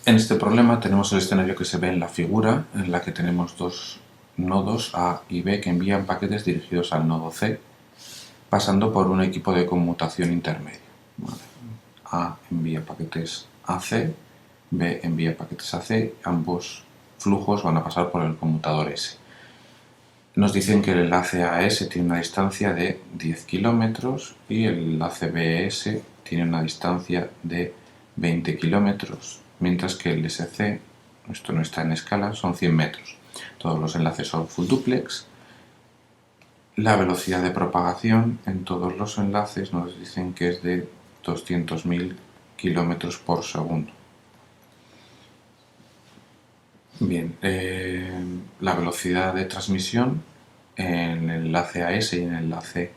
En este problema tenemos el escenario que se ve en la figura, en la que tenemos dos nodos A y B que envían paquetes dirigidos al nodo C, pasando por un equipo de conmutación intermedio. Vale. A envía paquetes a C, B envía paquetes a C, ambos flujos van a pasar por el conmutador S. Nos dicen que el enlace AS tiene una distancia de 10 kilómetros y el enlace BS tiene una distancia de 20 kilómetros, mientras que el SC, esto no está en escala, son 100 metros. Todos los enlaces son full duplex. La velocidad de propagación en todos los enlaces nos dicen que es de 200.000 kilómetros por segundo. Bien, la velocidad de transmisión en el enlace AS y en el enlace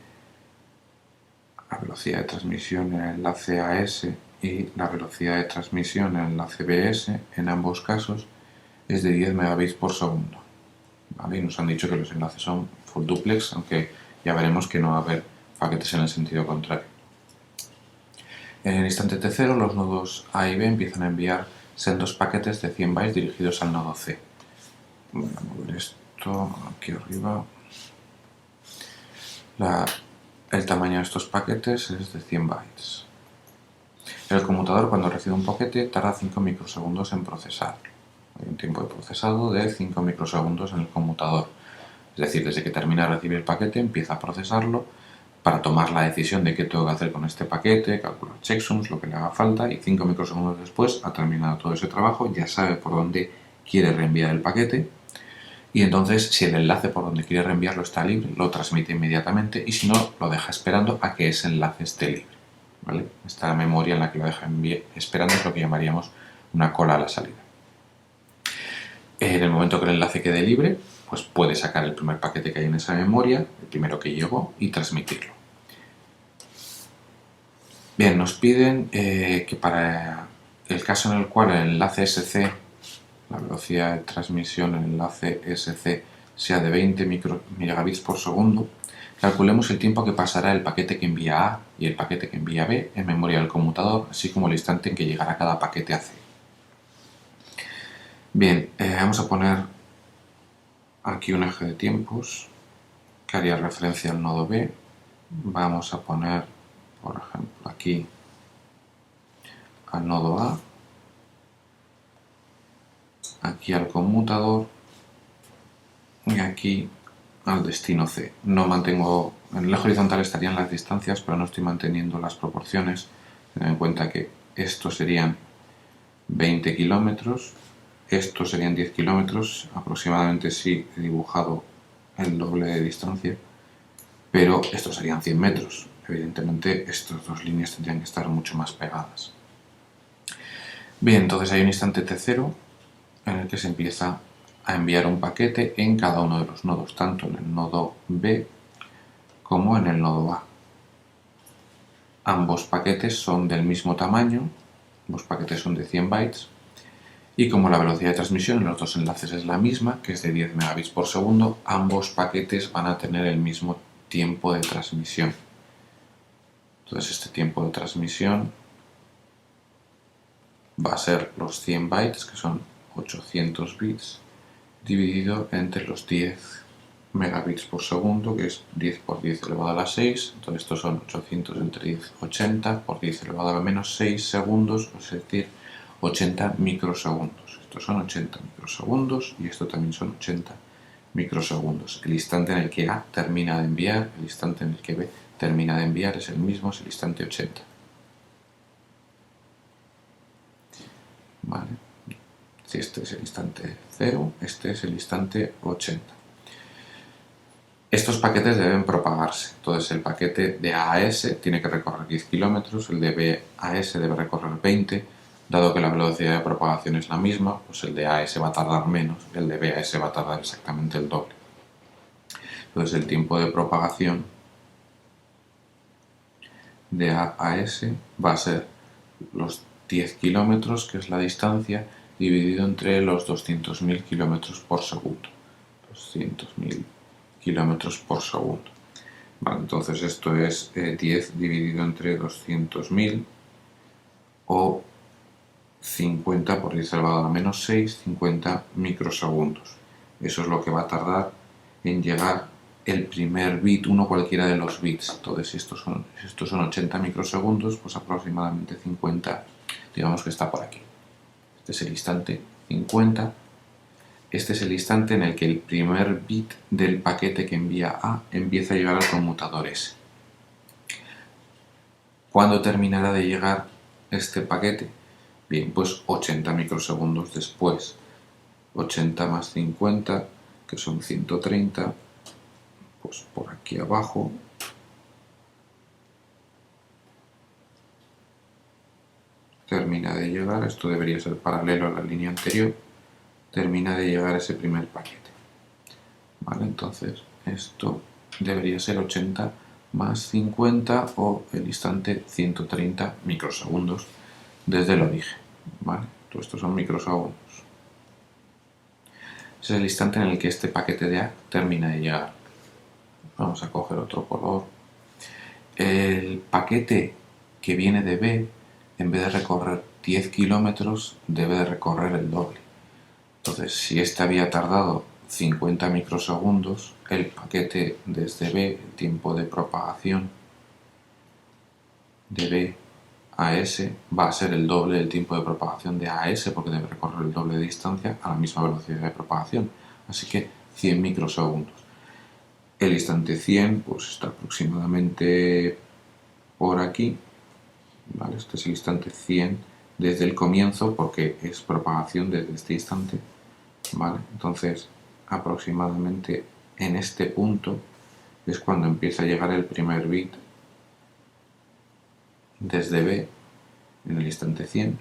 la velocidad de transmisión en el enlace AS y la velocidad de transmisión en el enlace BS en ambos casos es de 10 megabits por segundo. ¿Vale? Y nos han dicho que los enlaces son full duplex, aunque ya veremos que no va a haber paquetes en el sentido contrario. En el instante T0 los nodos A y B empiezan a enviar sendos paquetes de 100 bytes dirigidos al nodo C. Voy a mover esto aquí arriba. El tamaño de estos paquetes es de 100 bytes. El conmutador, cuando recibe un paquete, tarda 5 microsegundos en procesarlo. Hay un tiempo de procesado de 5 microsegundos en el conmutador. Es decir, desde que termina de recibir el paquete, empieza a procesarlo para tomar la decisión de qué tengo que hacer con este paquete, calcular checksums, lo que le haga falta, y 5 microsegundos después ha terminado todo ese trabajo, ya sabe por dónde quiere reenviar el paquete, y entonces si el enlace por donde quiere reenviarlo está libre, lo transmite inmediatamente, y si no, lo deja esperando a que ese enlace esté libre. ¿Vale? Esta memoria en la que lo deja esperando es lo que llamaríamos una cola a la salida. En el momento que el enlace quede libre, pues puede sacar el primer paquete que hay en esa memoria, el primero que llegó, y transmitirlo. Bien, nos piden que para el caso en el cual el enlace SC, la velocidad de transmisión en el enlace SC sea de 20 megabits por segundo, calculemos el tiempo que pasará el paquete que envía A y el paquete que envía B en memoria del conmutador, así como el instante en que llegará cada paquete a C. Bien, vamos a poner aquí un eje de tiempos que haría referencia al nodo B. Vamos a poner, por ejemplo, aquí al nodo A, aquí al conmutador y aquí al destino C. No mantengo, en el eje horizontal estarían las distancias, pero no estoy manteniendo las proporciones. Ten en cuenta que estos serían 20 kilómetros, estos serían 10 kilómetros, aproximadamente sí he dibujado el doble de distancia, pero estos serían 100 metros. Evidentemente estas dos líneas tendrían que estar mucho más pegadas. Bien, entonces hay un instante T0 en el que se empieza a enviar un paquete en cada uno de los nodos, tanto en el nodo B como en el nodo A. Ambos paquetes son del mismo tamaño, ambos paquetes son de 100 bytes, y como la velocidad de transmisión en los dos enlaces es la misma, que es de 10 megabits por segundo, ambos paquetes van a tener el mismo tiempo de transmisión. Entonces este tiempo de transmisión va a ser los 100 bytes, que son 800 bits, dividido entre los 10 megabits por segundo, que es 10 por 10 elevado a la 6. Entonces estos son 800 entre 10, 80 por 10 elevado a la menos 6 segundos, es decir, 80 microsegundos. Estos son 80 microsegundos y esto también son 80 microsegundos. El instante en el que A termina de enviar, el instante en el que B termina de enviar es el mismo, es el instante 80. Vale. Si este es el instante 0, este es el instante 80. Estos paquetes deben propagarse. Entonces el paquete de A a S tiene que recorrer 10 kilómetros, el de B a S debe recorrer 20. Dado que la velocidad de propagación es la misma, pues el de A a S va a tardar menos, el de B a S va a tardar exactamente el doble. Entonces el tiempo de propagación de A a S va a ser los 10 kilómetros, que es la distancia, dividido entre los 200.000 kilómetros por segundo. 200.000 kilómetros por segundo. Vale, entonces esto es 10 dividido entre 200.000 o 50 por 10 elevado a la menos 6, 50 microsegundos. Eso es lo que va a tardar en llegar el primer bit, uno cualquiera de los bits. Entonces, si estos son 80 microsegundos, pues aproximadamente 50, digamos que está por aquí. Este es el instante 50. Este es el instante en el que el primer bit del paquete que envía A empieza a llegar al conmutador S. ¿Cuándo terminará de llegar este paquete? Bien, pues 80 microsegundos después. 80 más 50, que son 130, pues por aquí abajo. Termina de llegar, esto debería ser paralelo a la línea anterior, termina de llegar ese primer paquete. ¿Vale? Entonces, esto debería ser 80 más 50 o el instante 130 microsegundos desde el origen. ¿Vale? Todo esto son microsegundos. Ese es el instante en el que este paquete de A termina de llegar. Vamos a coger otro color. El paquete que viene de B, en vez de recorrer 10 kilómetros, debe de recorrer el doble. Entonces, si este había tardado 50 microsegundos, el paquete desde B, el tiempo de propagación de B a S va a ser el doble del tiempo de propagación de A a S, porque debe recorrer el doble de distancia a la misma velocidad de propagación. Así que 100 microsegundos. El instante 100 pues está aproximadamente por aquí. ¿Vale? Este es el instante 100 desde el comienzo, porque es propagación desde este instante. ¿Vale? Entonces, aproximadamente en este punto es cuando empieza a llegar el primer bit desde B en el instante 100,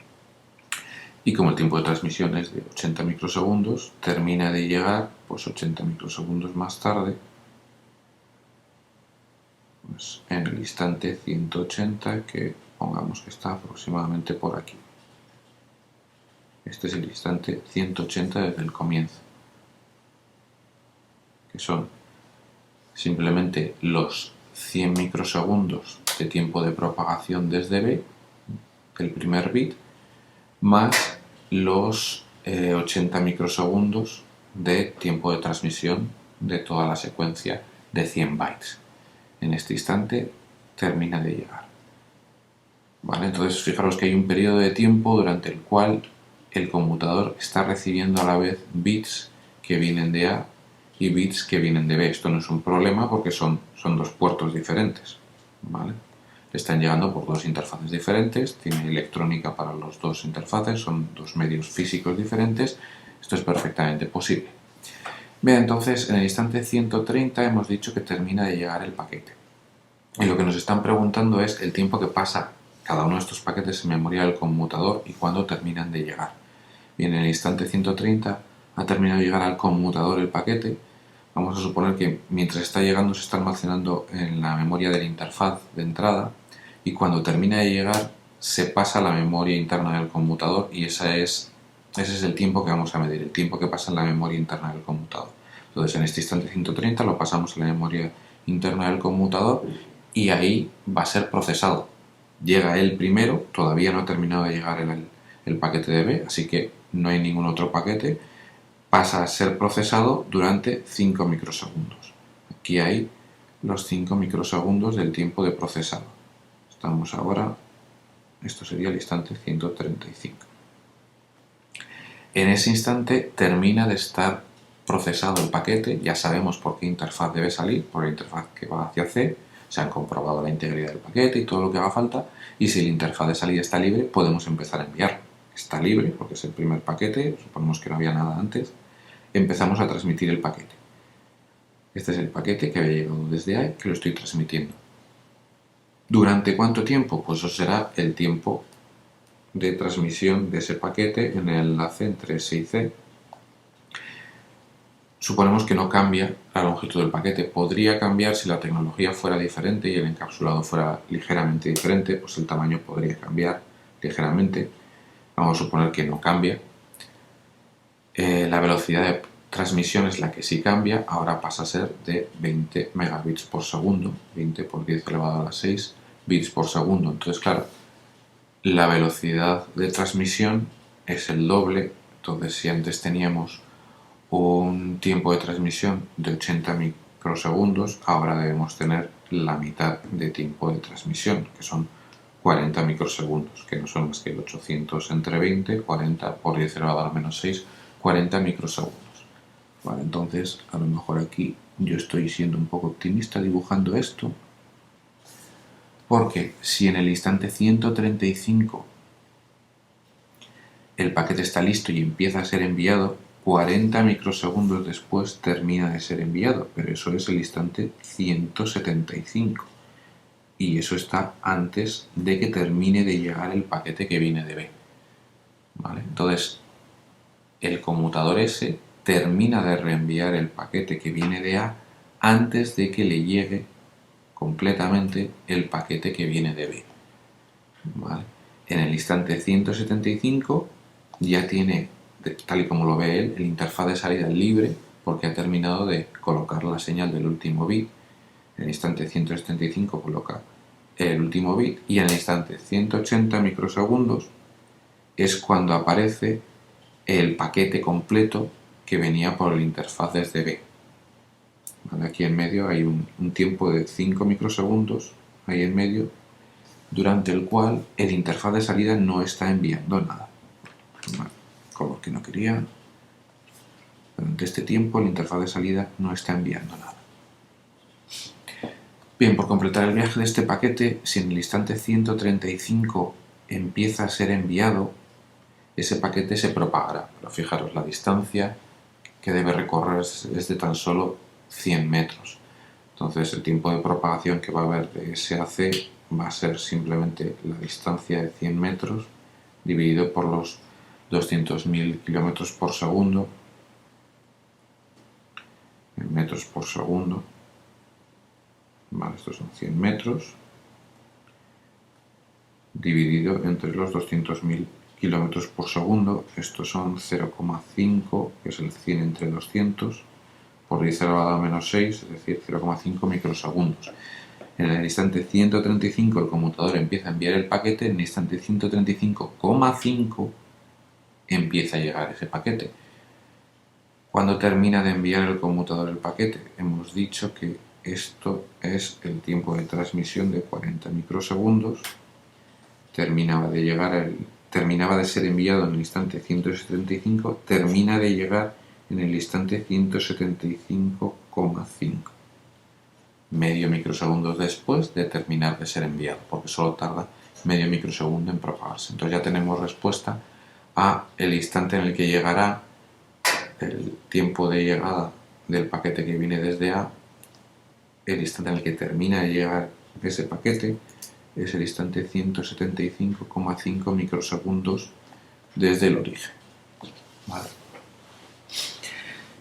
y como el tiempo de transmisión es de 80 microsegundos, termina de llegar pues 80 microsegundos más tarde, pues en el instante 180, que pongamos que está aproximadamente por aquí. Este es el instante 180 desde el comienzo, que son simplemente los 100 microsegundos de tiempo de propagación desde B, el primer bit, más los 80 microsegundos de tiempo de transmisión de toda la secuencia de 100 bytes. En este instante termina de llegar. ¿Vale? Entonces, fijaros que hay un periodo de tiempo durante el cual el conmutador está recibiendo a la vez bits que vienen de A y bits que vienen de B. Esto no es un problema porque son dos puertos diferentes. ¿Vale? Están llegando por dos interfaces diferentes, tiene electrónica para los dos interfaces, son dos medios físicos diferentes. Esto es perfectamente posible. Bien, entonces en el instante 130 hemos dicho que termina de llegar el paquete. Y lo que nos están preguntando es el tiempo que pasa cada uno de estos paquetes en memoria del conmutador y cuándo terminan de llegar. Bien, en el instante 130 ha terminado de llegar al conmutador el paquete. Vamos a suponer que mientras está llegando se está almacenando en la memoria de la interfaz de entrada, y cuando termina de llegar se pasa a la memoria interna del conmutador, y ese es el tiempo que vamos a medir, el tiempo que pasa en la memoria interna del conmutador. Entonces en este instante 130 lo pasamos a la memoria interna del conmutador y ahí va a ser procesado. Llega él primero, todavía no ha terminado de llegar el paquete de B, así que no hay ningún otro paquete. Pasa a ser procesado durante 5 microsegundos. Aquí hay los 5 microsegundos del tiempo de procesado. Estamos ahora, esto sería el instante 135. En ese instante termina de estar procesado el paquete, ya sabemos por qué interfaz debe salir, por la interfaz que va hacia C, se han comprobado la integridad del paquete y todo lo que haga falta, y si la interfaz de salida está libre, podemos empezar a enviarlo. Está libre porque es el primer paquete, suponemos que no había nada antes, empezamos a transmitir el paquete. Este es el paquete que había llegado desde A, que lo estoy transmitiendo. ¿Durante cuánto tiempo? Pues eso será el tiempo de transmisión de ese paquete en el enlace entre S y C. Suponemos que no cambia la longitud del paquete. Podría cambiar si la tecnología fuera diferente y el encapsulado fuera ligeramente diferente, pues el tamaño podría cambiar ligeramente. Vamos a suponer que no cambia. La velocidad de transmisión es la que sí cambia, ahora pasa a ser de 20 megabits por segundo, 20 por 10 elevado a la 6 bits por segundo. Entonces, claro, la velocidad de transmisión es el doble. Entonces, si antes teníamos un tiempo de transmisión de 80 microsegundos, ahora debemos tener la mitad de tiempo de transmisión, que son 40 microsegundos, que no son más que 800 entre 20, 40 por 10 elevado a la menos 6, 40 microsegundos. Vale, entonces, a lo mejor aquí yo estoy siendo un poco optimista dibujando esto, porque si en el instante 135 el paquete está listo y empieza a ser enviado, 40 microsegundos después termina de ser enviado, pero eso es el instante 175. Y eso está antes de que termine de llegar el paquete que viene de B. ¿Vale? Entonces, el conmutador S termina de reenviar el paquete que viene de A antes de que le llegue completamente el paquete que viene de B. ¿Vale? En el instante 175 ya tiene, tal y como lo ve él, el interfaz de salida libre porque ha terminado de colocar la señal del último bit. En el instante 175 coloca el último bit y en el instante 180 microsegundos es cuando aparece el paquete completo que venía por el interfaz desde B. ¿Vale? Aquí en medio hay un tiempo de 5 microsegundos, ahí en medio, durante el cual el interfaz de salida no está enviando nada. Vale, color que no quería. Durante este tiempo el interfaz de salida no está enviando nada. Bien, por completar el viaje de este paquete, si en el instante 135 empieza a ser enviado, ese paquete se propagará. Pero fijaros, la distancia que debe recorrer es de tan solo 100 metros. Entonces el tiempo de propagación que va a haber de ese a C va a ser simplemente la distancia de 100 metros dividido por los 200.000 kilómetros por segundo, en metros por segundo. Vale, estos son 100 metros dividido entre los 200.000 kilómetros por segundo. Estos son 0,5, que es el 100 entre 200, por 10 elevado a menos 6, es decir, 0,5 microsegundos. En el instante 135 el conmutador empieza a enviar el paquete, en el instante 135,5 empieza a llegar ese paquete. Cuando termina de enviar el conmutador el paquete, hemos dicho que esto es el tiempo de transmisión de 40 microsegundos. Terminaba de ser enviado en el instante 175, termina de llegar en el instante 175,5. Medio microsegundo después de terminar de ser enviado, porque solo tarda medio microsegundo en propagarse. Entonces ya tenemos respuesta a el instante en el que llegará el tiempo de llegada del paquete que viene desde A, el instante en el que termina de llegar ese paquete es el instante 175,5 microsegundos desde el origen. Vale.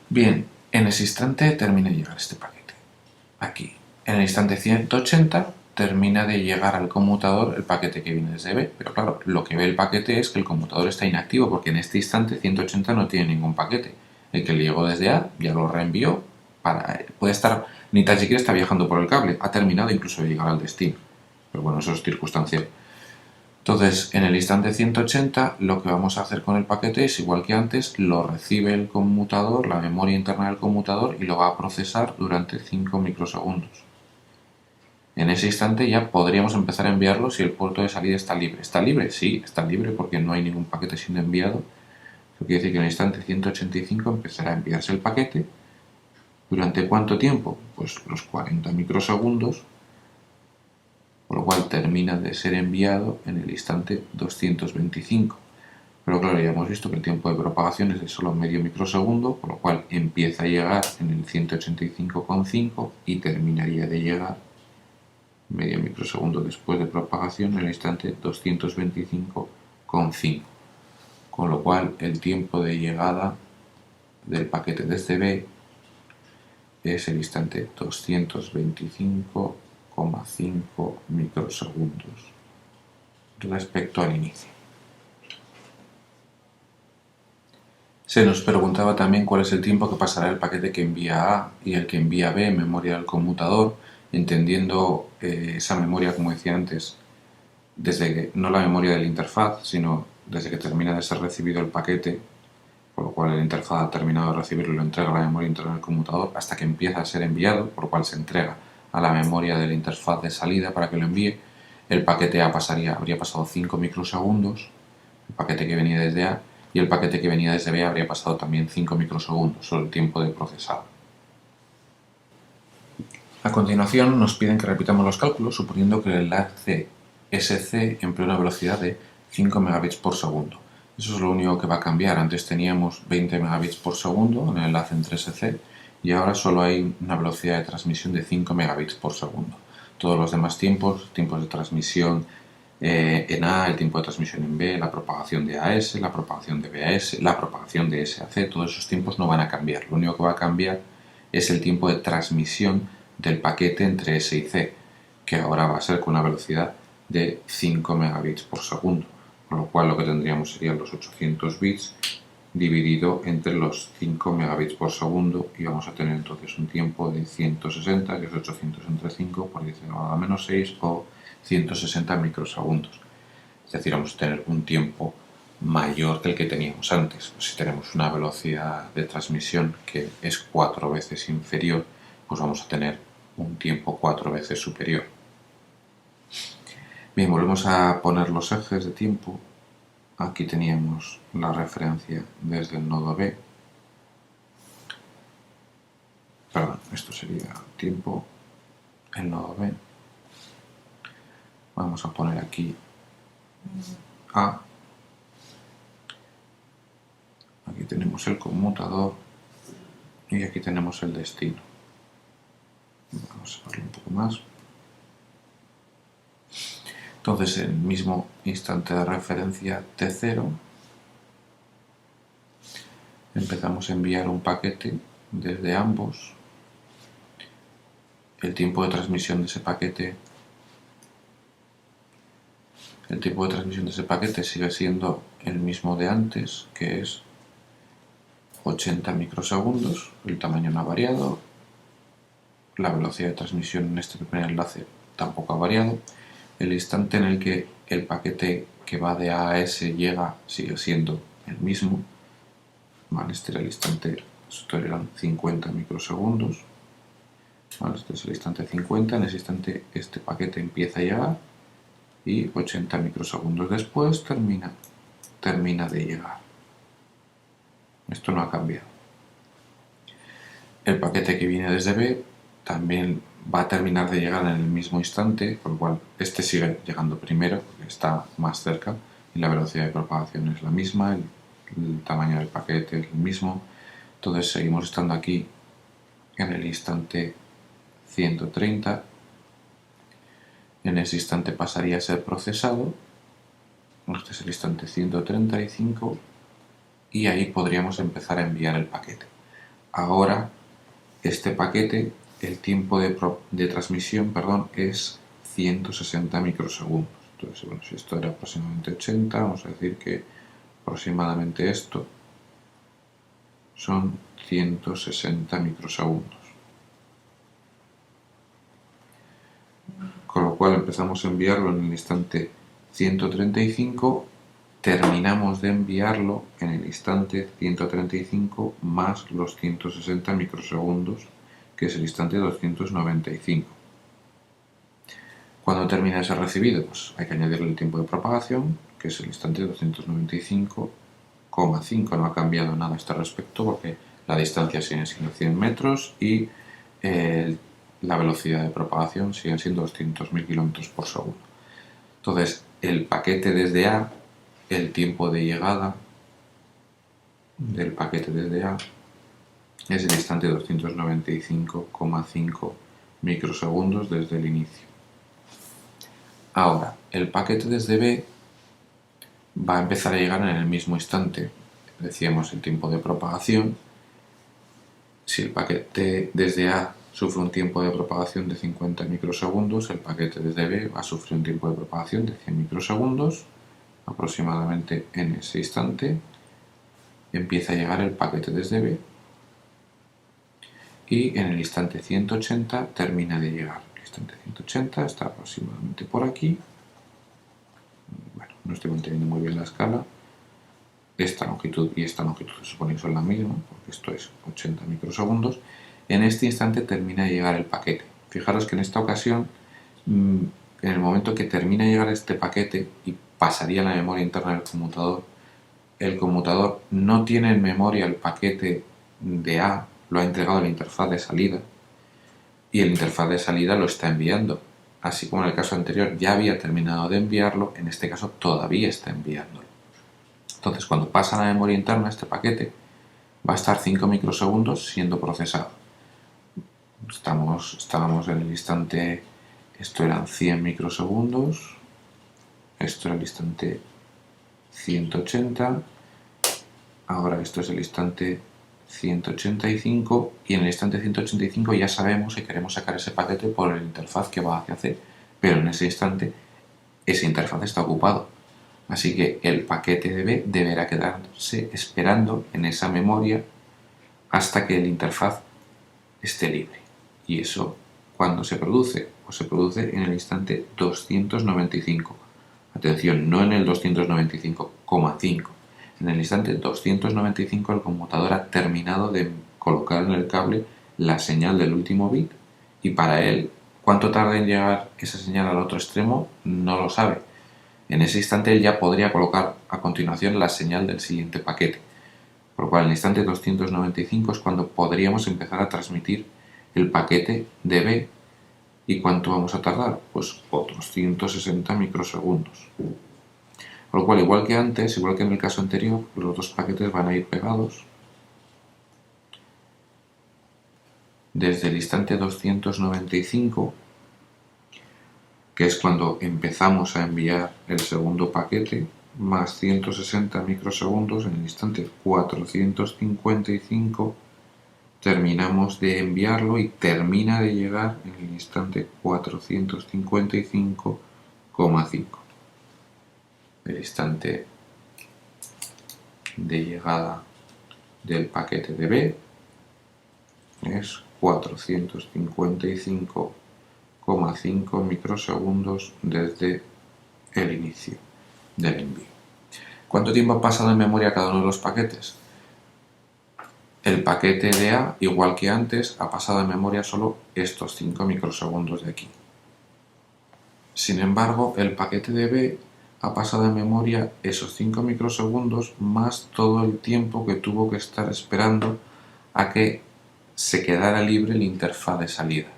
Bien, en ese instante termina de llegar este paquete. Aquí, en el instante 180 termina de llegar al conmutador el paquete que viene desde B, pero claro, lo que ve el paquete es que el conmutador está inactivo porque en este instante 180 no tiene ningún paquete. El que le llegó desde A ya lo reenvió, puede estar, ni tan siquiera está viajando por el cable, ha terminado incluso de llegar al destino, pero bueno, eso es circunstancial. Entonces, en el instante 180 lo que vamos a hacer con el paquete es, igual que antes, lo recibe el conmutador, la memoria interna del conmutador, y lo va a procesar durante 5 microsegundos. En ese instante ya podríamos empezar a enviarlo si el puerto de salida está libre. ¿Está libre? Sí, está libre porque no hay ningún paquete siendo enviado. Eso quiere decir que en el instante 185 empezará a enviarse el paquete. ¿Durante cuánto tiempo? Pues los 40 microsegundos, por lo cual termina de ser enviado en el instante 225. Pero claro, ya hemos visto que el tiempo de propagación es de solo medio microsegundo, por lo cual empieza a llegar en el 185,5 y terminaría de llegar medio microsegundo después de propagación en el instante 225,5. Con lo cual el tiempo de llegada del paquete desde B es el instante 225,5 microsegundos respecto al inicio. Se nos preguntaba también cuál es el tiempo que pasará el paquete que envía A y el que envía B en memoria del conmutador, entendiendo esa memoria, como decía antes, desde que, no la memoria de la interfaz, sino desde que termina de ser recibido el paquete, por lo cual la interfaz ha terminado de recibirlo y lo entrega a la memoria interna del conmutador, hasta que empieza a ser enviado, por lo cual se entrega a la memoria de la interfaz de salida para que lo envíe. El paquete habría pasado 5 microsegundos, el paquete que venía desde A, y el paquete que venía desde B habría pasado también 5 microsegundos, sobre el tiempo de procesado. A continuación nos piden que repitamos los cálculos suponiendo que el enlace SC emplea una velocidad de 5 megabits por segundo. Eso es lo único que va a cambiar. Antes teníamos 20 megabits por segundo en el enlace entre SC y ahora solo hay una velocidad de transmisión de 5 megabits por segundo. Todos los demás tiempos de transmisión en A, el tiempo de transmisión en B, la propagación de AS, la propagación de BAS, la propagación de S a C, todos esos tiempos no van a cambiar. Lo único que va a cambiar es el tiempo de transmisión del paquete entre S y C, que ahora va a ser con una velocidad de 5 megabits por segundo, con lo cual lo que tendríamos serían los 800 bits dividido entre los 5 megabits por segundo y vamos a tener entonces un tiempo de 160, que es 800 entre 5 por 10 a la menos 6 o 160 microsegundos. Es decir, vamos a tener un tiempo mayor que el que teníamos antes. Si tenemos una velocidad de transmisión que es 4 veces inferior, pues vamos a tener un tiempo 4 veces superior. Bien, volvemos a poner los ejes de tiempo. Aquí teníamos la referencia desde el nodo B. Perdón, esto sería tiempo, el nodo B. Vamos a poner aquí A. Aquí tenemos el conmutador y aquí tenemos el destino. Vamos a verlo un poco más. Entonces, en el mismo instante de referencia T0, empezamos a enviar un paquete desde ambos. El tiempo de transmisión de ese paquete sigue siendo el mismo de antes, que es 80 microsegundos. El tamaño no ha variado. La velocidad de transmisión en este primer enlace tampoco ha variado. El instante en el que el paquete que va de A a S llega sigue siendo el mismo. Vale, este era el instante, esto eran 50 microsegundos. Vale, este es el instante 50, en ese instante este paquete empieza a llegar y 80 microsegundos después termina de llegar. Esto no ha cambiado. El paquete que viene desde B también va a terminar de llegar en el mismo instante, por lo cual este sigue llegando primero porque está más cerca y la velocidad de propagación es la misma, el tamaño del paquete es el mismo. Entonces seguimos estando aquí en el instante 130. En ese instante pasaría a ser procesado. Este es el instante 135 y ahí podríamos empezar a enviar el paquete. Ahora este paquete, el tiempo de transmisión es 160 microsegundos. Entonces, bueno, si esto era aproximadamente 80, vamos a decir que aproximadamente esto son 160 microsegundos. Con lo cual empezamos a enviarlo en el instante 135, terminamos de enviarlo en el instante 135 más los 160 microsegundos, que es el instante 295. Cuando termina de ser recibido, pues hay que añadirle el tiempo de propagación, que es el instante 295,5. No ha cambiado nada a este respecto porque la distancia sigue siendo 100 metros y la velocidad de propagación sigue siendo 200.000 km por segundo. Entonces, el paquete desde A, el tiempo de llegada del paquete desde A es el instante 295,5 microsegundos desde el inicio. Ahora, el paquete desde B va a empezar a llegar en el mismo instante. Decíamos el tiempo de propagación. Si el paquete desde A sufre un tiempo de propagación de 50 microsegundos, el paquete desde B va a sufrir un tiempo de propagación de 100 microsegundos. Aproximadamente en ese instante empieza a llegar el paquete desde B y en el instante 180 termina de llegar. El instante 180 está aproximadamente por aquí no estoy manteniendo muy bien la escala. Esta longitud y esta longitud se supone que son la misma, porque esto es 80 microsegundos. En este instante termina de llegar el paquete. Fijaros que en esta ocasión, en el momento que termina de llegar este paquete y pasaría a la memoria interna del conmutador, el conmutador no tiene en memoria el paquete de A, lo ha entregado a la interfaz de salida, y el interfaz de salida lo está enviando. Así como en el caso anterior ya había terminado de enviarlo, en este caso todavía está enviándolo. Entonces, cuando pasa a la memoria interna, este paquete va a estar 5 microsegundos siendo procesado. Estábamos en el instante, esto eran 100 microsegundos, esto era el instante 180, ahora esto es el instante 185 y en el instante 185 ya sabemos que queremos sacar ese paquete por la interfaz que va hacia C, pero en ese instante esa interfaz está ocupado. Así que el paquete de B deberá quedarse esperando en esa memoria hasta que la interfaz esté libre. Y eso, ¿cuándo se produce? Pues se produce en el instante 295. Atención, no en el 295,5. En el instante 295 el conmutador ha terminado de colocar en el cable la señal del último bit y para él, ¿cuánto tarda en llegar esa señal al otro extremo? No lo sabe. En ese instante él ya podría colocar a continuación la señal del siguiente paquete. Por lo cual en el instante 295 es cuando podríamos empezar a transmitir el paquete de B. ¿Y cuánto vamos a tardar? Pues otros 160 microsegundos. Por lo cual, igual que antes, igual que en el caso anterior, los dos paquetes van a ir pegados desde el instante 295, que es cuando empezamos a enviar el segundo paquete, más 160 microsegundos en el instante 455 terminamos de enviarlo y termina de llegar en el instante 455,5. El instante de llegada del paquete de B es 455,5 microsegundos desde el inicio del envío. ¿Cuánto tiempo ha pasado en memoria cada uno de los paquetes? El paquete de A, igual que antes, ha pasado en memoria solo estos 5 microsegundos de aquí. Sin embargo, el paquete de B ha pasado en memoria esos 5 microsegundos más todo el tiempo que tuvo que estar esperando a que se quedara libre la interfaz de salida.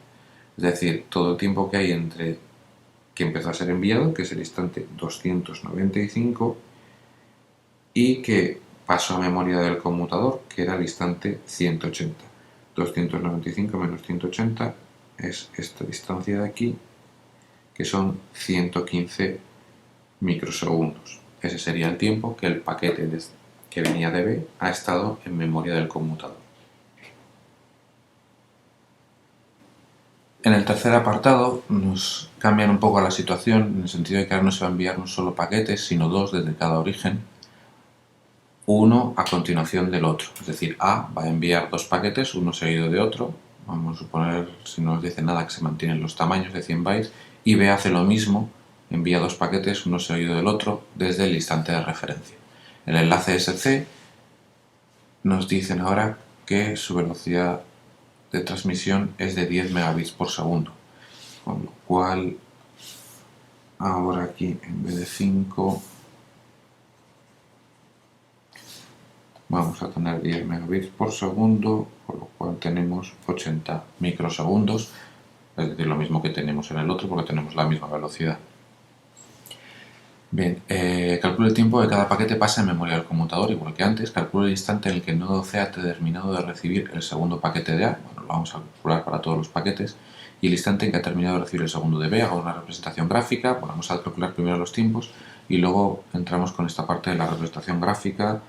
Es decir, todo el tiempo que hay entre que empezó a ser enviado, que es el instante 295, y que pasó a memoria del conmutador, que era el instante 180. 295 menos 180 es esta distancia de aquí, que son 115 microsegundos. Ese sería el tiempo que el paquete que venía de B ha estado en memoria del conmutador. En el tercer apartado nos cambian un poco la situación, en el sentido de que ahora no se va a enviar un solo paquete, sino dos desde cada origen, uno a continuación del otro. Es decir, A va a enviar dos paquetes, uno seguido de otro. Vamos a suponer, si no nos dice nada, que se mantienen los tamaños de 100 bytes, y B hace lo mismo, envía dos paquetes, uno seguido del otro, desde el instante de referencia. El enlace SC nos dicen ahora que su velocidad de transmisión es de 10 megabits por segundo, con lo cual ahora aquí en vez de 5 vamos a tener 10 megabits por segundo, por lo cual tenemos 80 microsegundos, es decir, lo mismo que tenemos en el otro porque tenemos la misma velocidad. Bien, calculo el tiempo que cada paquete pasa en memoria del conmutador, igual que antes. Calculo el instante en el que el nodo C ha terminado de recibir el segundo paquete de A, bueno, lo vamos a calcular para todos los paquetes, y el instante en que ha terminado de recibir el segundo de B. Hago una representación gráfica, bueno, vamos a calcular primero los tiempos y luego entramos con esta parte de la representación gráfica,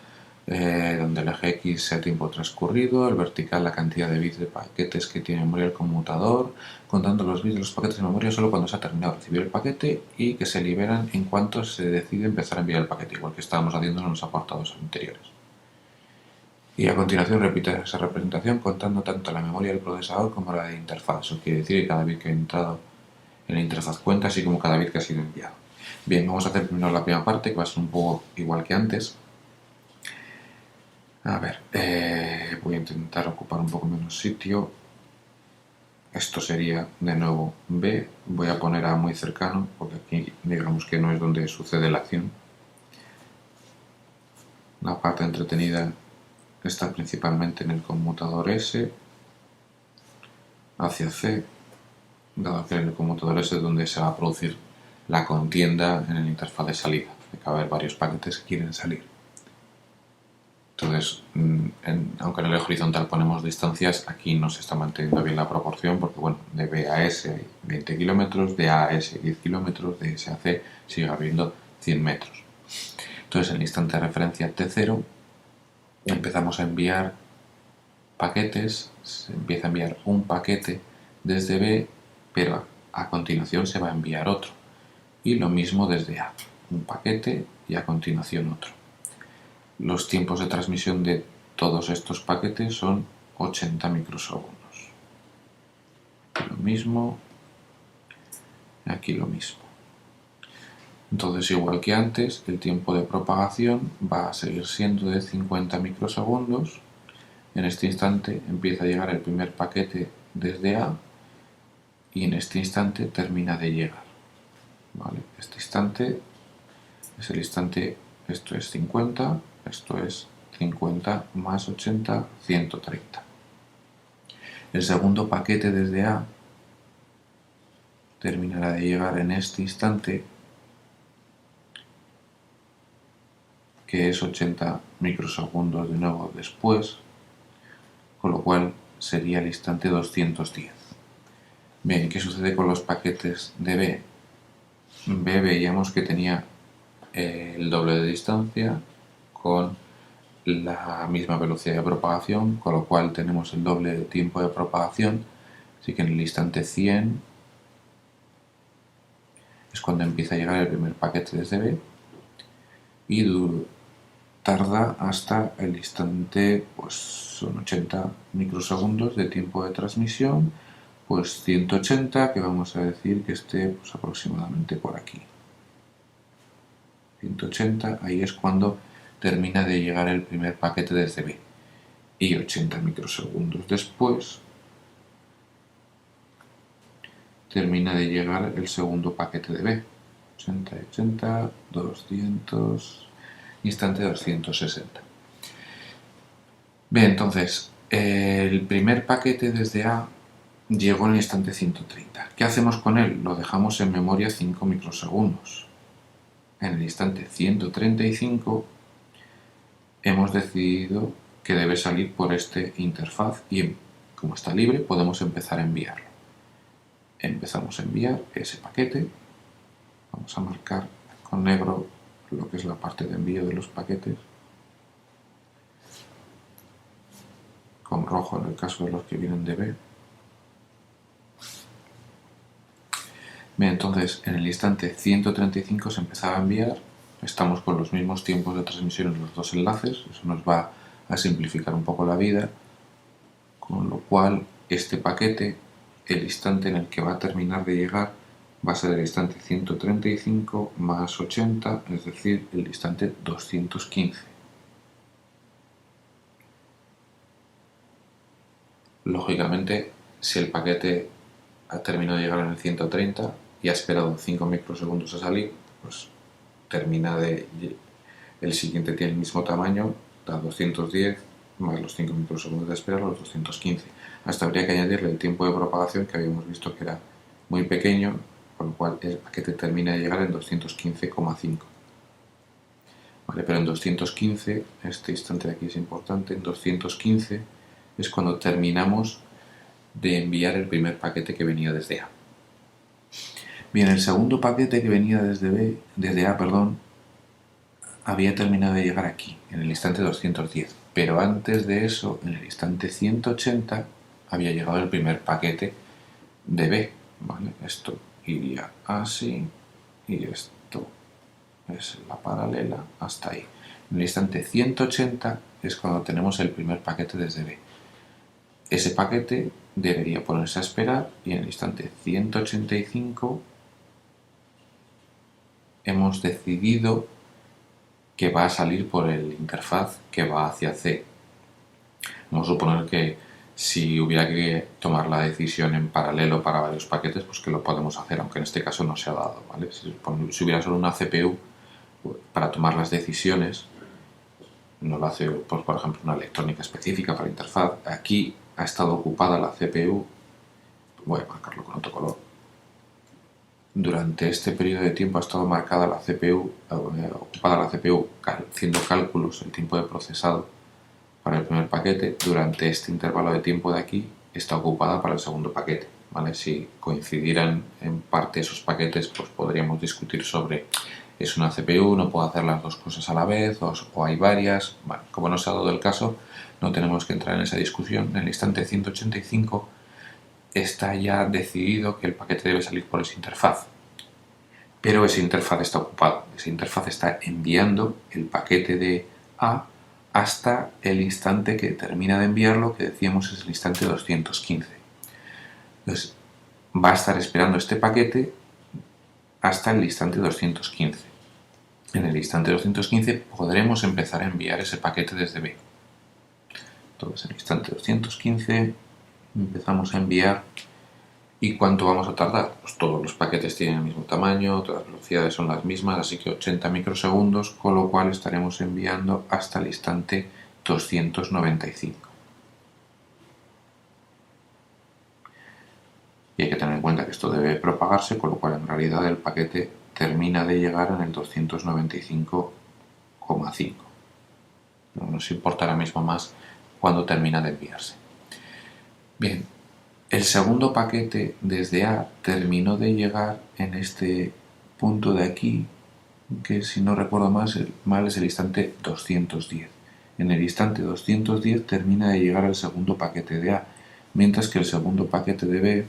donde el eje X sea tiempo transcurrido, el vertical la cantidad de bits de paquetes que tiene en memoria el conmutador, contando los bits de los paquetes en memoria solo cuando se ha terminado de recibir el paquete y que se liberan en cuanto se decide empezar a enviar el paquete, igual que estábamos haciendo en los apartados anteriores. Y a continuación repite esa representación contando tanto la memoria del procesador como la de interfaz. Eso quiere decir que cada bit que ha entrado en la interfaz cuenta, así como cada bit que ha sido enviado. Bien, vamos a hacer primero la primera parte, que va a ser un poco igual que antes. A ver, voy a intentar ocupar un poco menos sitio. Esto sería de nuevo B. Voy a poner A muy cercano, porque aquí digamos que no es donde sucede la acción. La parte entretenida está principalmente en el conmutador S hacia C, dado que en el conmutador S es donde se va a producir la contienda en el interfaz de salida, de que va a haber varios paquetes que quieren salir. Entonces, aunque en el eje horizontal ponemos distancias, aquí no se está manteniendo bien la proporción porque, bueno, de B a S hay 20 kilómetros, de A a S 10 kilómetros, de S a C sigue habiendo 100 metros. Entonces, en el instante de referencia T0 empezamos a enviar paquetes, se empieza a enviar un paquete desde B, pero a continuación se va a enviar otro. Y lo mismo desde A, un paquete y a continuación otro. Los tiempos de transmisión de todos estos paquetes son 80 microsegundos. Aquí lo mismo, aquí lo mismo. Entonces, igual que antes, el tiempo de propagación va a seguir siendo de 50 microsegundos. En este instante empieza a llegar el primer paquete desde A y en este instante termina de llegar. ¿Vale? Este instante es el instante, esto es 50, esto es 50 más 80, 130. El segundo paquete desde A terminará de llegar en este instante, que es 80 microsegundos de nuevo después, con lo cual sería el instante 210. Bien, ¿qué sucede con los paquetes de B? B veíamos que tenía el doble de distancia con la misma velocidad de propagación, con lo cual tenemos el doble de tiempo de propagación, así que en el instante 100 es cuando empieza a llegar el primer paquete desde B y tarda hasta el instante, pues son 80 microsegundos de tiempo de transmisión, pues 180, que vamos a decir que esté pues aproximadamente por aquí. 180, ahí es cuando termina de llegar el primer paquete desde B. Y 80 microsegundos después termina de llegar el segundo paquete de B. 80, 80, 200, instante 260. Bien, entonces, el primer paquete desde A llegó en el instante 130. ¿Qué hacemos con él? Lo dejamos en memoria 5 microsegundos. En el instante 135 hemos decidido que debe salir por este interfaz y como está libre podemos empezar a enviarlo. Empezamos a enviar ese paquete. Vamos a marcar con negro lo que es la parte de envío de los paquetes, con rojo en el caso de los que vienen de B. Bien, entonces en el instante 135 se empezaba a enviar. Estamos con los mismos tiempos de transmisión en los dos enlaces, eso nos va a simplificar un poco la vida, con lo cual este paquete, el instante en el que va a terminar de llegar, va a ser el instante 135 más 80, es decir, el instante 215. Lógicamente, si el paquete ha terminado de llegar en el 130 y ha esperado 5 microsegundos a salir, pues termina de... El siguiente tiene el mismo tamaño, da 210 más los 5 microsegundos de espera, los 215. Hasta habría que añadirle el tiempo de propagación, que habíamos visto que era muy pequeño, con lo cual el paquete termina de llegar en 215,5. Vale, pero en 215, este instante de aquí es importante, en 215 es cuando terminamos de enviar el primer paquete que venía desde A. Bien, el segundo paquete que venía desde A, había terminado de llegar aquí, en el instante 210. Pero antes de eso, en el instante 180, había llegado el primer paquete de B. ¿Vale? Esto iría así y esto es la paralela hasta ahí. En el instante 180 es cuando tenemos el primer paquete desde B. Ese paquete debería ponerse a esperar y en el instante 185 hemos decidido que va a salir por el interfaz que va hacia C. Vamos a suponer que si hubiera que tomar la decisión en paralelo para varios paquetes, pues que lo podemos hacer, aunque en este caso no se ha dado, ¿vale? Si hubiera solo una CPU para tomar las decisiones, no lo hace, pues, por ejemplo, una electrónica específica para interfaz. Aquí ha estado ocupada la CPU, voy a marcarlo con otro color. Durante este periodo de tiempo ha estado marcada la CPU, ocupada la CPU haciendo cálculos, el tiempo de procesado para el primer paquete. Durante este intervalo de tiempo de aquí está ocupada para el segundo paquete, ¿vale? Si coincidieran en parte esos paquetes, pues podríamos discutir sobre es una CPU, no puedo hacer las dos cosas a la vez o hay varias. Bueno, como no se ha dado el caso, no tenemos que entrar en esa discusión. En el instante 185 está ya decidido que el paquete debe salir por esa interfaz, pero esa interfaz está ocupada. Esa interfaz está enviando el paquete de A hasta el instante que termina de enviarlo, que decíamos es el instante 215. Entonces va a estar esperando este paquete hasta el instante 215. En el instante 215 podremos empezar a enviar ese paquete desde B. Entonces en el instante 215 empezamos a enviar. ¿Y cuánto vamos a tardar? Pues todos los paquetes tienen el mismo tamaño, todas las velocidades son las mismas, así que 80 microsegundos, con lo cual estaremos enviando hasta el instante 295. Y hay que tener en cuenta que esto debe propagarse, con lo cual en realidad el paquete termina de llegar en el 295,5. No nos importa ahora mismo más cuando termina de enviarse. Bien, el segundo paquete desde A terminó de llegar en este punto de aquí, que si no recuerdo mal es el instante 210. En el instante 210 termina de llegar el segundo paquete de A, mientras que el segundo paquete de B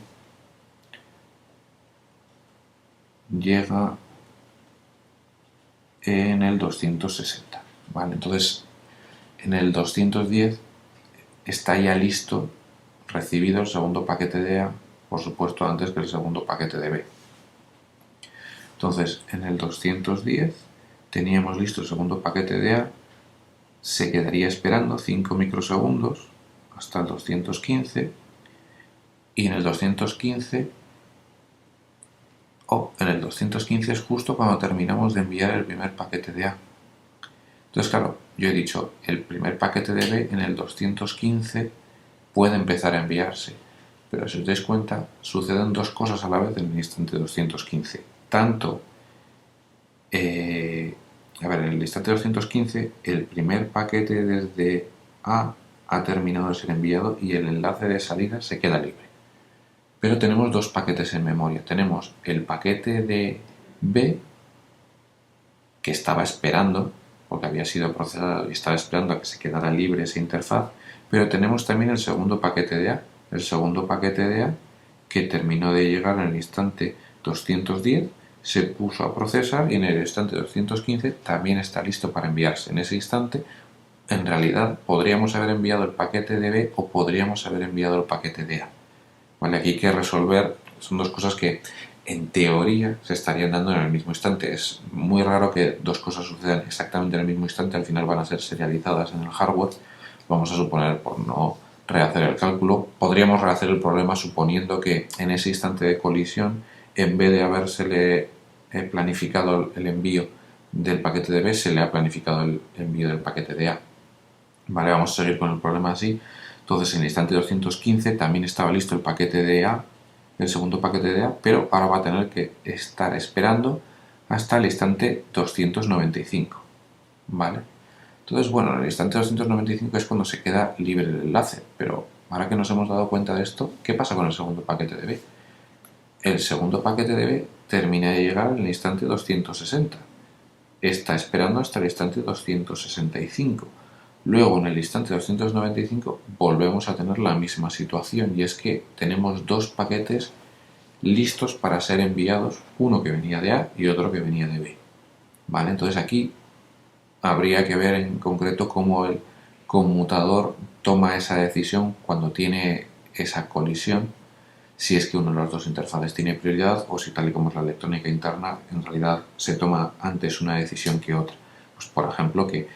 llega en el 260. ¿Vale? Entonces, en el 210 está ya listo, recibido el segundo paquete de A, por supuesto antes que el segundo paquete de B. Entonces, en el 210 teníamos listo el segundo paquete de A, se quedaría esperando 5 microsegundos hasta el 215, y en el 215 es justo cuando terminamos de enviar el primer paquete de A. Entonces, claro, yo he dicho, el primer paquete de B en el 215 puede empezar a enviarse, pero si os dais cuenta, suceden dos cosas a la vez en el instante 215. Tanto, en el instante 215, el primer paquete desde A ha terminado de ser enviado y el enlace de salida se queda libre. Pero tenemos dos paquetes en memoria. Tenemos el paquete de B, que estaba esperando, porque había sido procesado y estaba esperando a que se quedara libre esa interfaz, pero tenemos también el segundo paquete de A. El segundo paquete de A, que terminó de llegar en el instante 210, se puso a procesar y en el instante 215 también está listo para enviarse. En ese instante, en realidad, podríamos haber enviado el paquete de B o podríamos haber enviado el paquete de A. ¿Vale? Aquí hay que resolver, son dos cosas que en teoría se estarían dando en el mismo instante. Es muy raro que dos cosas sucedan exactamente en el mismo instante, al final van a ser serializadas en el hardware. Vamos a suponer, por no rehacer el cálculo, podríamos rehacer el problema suponiendo que en ese instante de colisión, en vez de habérsele planificado el envío del paquete de B, se le ha planificado el envío del paquete de A. Vale, vamos a seguir con el problema así. Entonces, en el instante 215 también estaba listo el paquete de A, el segundo paquete de A, pero ahora va a tener que estar esperando hasta el instante 295. ¿Vale? Entonces, bueno, en el instante 295 es cuando se queda libre el enlace, pero ahora que nos hemos dado cuenta de esto, ¿qué pasa con el segundo paquete de B? El segundo paquete de B termina de llegar en el instante 260. Está esperando hasta el instante 265. Luego, en el instante 295, volvemos a tener la misma situación, y es que tenemos dos paquetes listos para ser enviados, uno que venía de A y otro que venía de B. ¿Vale? Entonces aquí habría que ver en concreto cómo el conmutador toma esa decisión cuando tiene esa colisión, si es que uno de las dos interfaces tiene prioridad o si, tal y como es la electrónica interna, en realidad se toma antes una decisión que otra. Pues, por ejemplo, que